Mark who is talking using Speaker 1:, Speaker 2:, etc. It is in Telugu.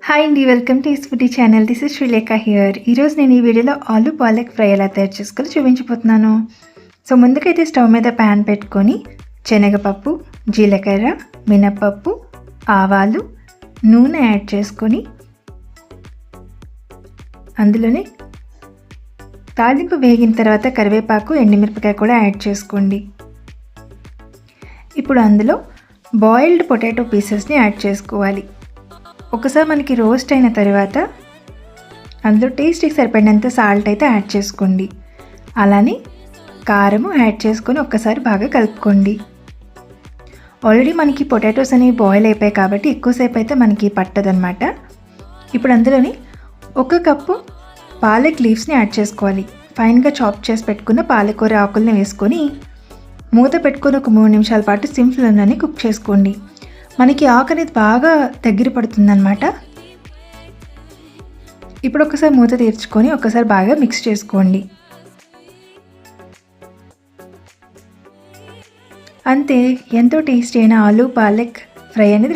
Speaker 1: హాయ్ అండి, welcome to is foodie channel. This is Srilekha here. ఈరోజు నేను ఈ వీడియోలో ఆలు పాలక్ ఫ్రై ఎలా తయారు చేసుకోవాలో చూపించబోతున్నాను. సో ముందుకైతే స్టవ్ మీద ప్యాన్ పెట్టుకొని శనగపప్పు, జీలకర్ర, మినప్పప్పు, ఆవాలు, నూనె యాడ్ చేసుకొని అందులోనే తాలింపు వేగిన తర్వాత కరివేపాకు, ఎండుమిరపకాయ కూడా యాడ్ చేసుకోండి. ఇప్పుడు అందులో బాయిల్డ్ పొటాటో పీసెస్ని యాడ్ చేసుకోవాలి. ఒకసారి మనకి రోస్ట్ అయిన తర్వాత అందులో టేస్ట్కి సరిపడినంత సాల్ట్ అయితే యాడ్ చేసుకోండి. అలానే కారము యాడ్ చేసుకొని ఒక్కసారి బాగా కలుపుకోండి. ఆల్రెడీ మనకి పొటాటోస్ అనేవి బాయిల్ అయిపోయాయి కాబట్టి ఎక్కువసేపు అయితే మనకి పట్టదనమాట. ఇప్పుడు అందులోని 1 కప్పు పాలక్ లీవ్స్ని యాడ్ చేసుకోవాలి. ఫైన్గా చాప్ చేసి పెట్టుకున్న పాలకూర ఆకుల్ని వేసుకొని మూత పెట్టుకొని ఒక 3 నిమిషాల పాటు సిమ్ ఫ్లేమ్లోనే కుక్ చేసుకోండి. మనకి ఆకు అనేది బాగా దగ్గర పడుతుందన్నమాట. ఇప్పుడు ఒకసారి మూత తీర్చుకొని ఒకసారి బాగా మిక్స్ చేసుకోండి. అంతే, ఎంతో టేస్టీ అయిన ఆలు పాలక్ ఫ్రై అనేది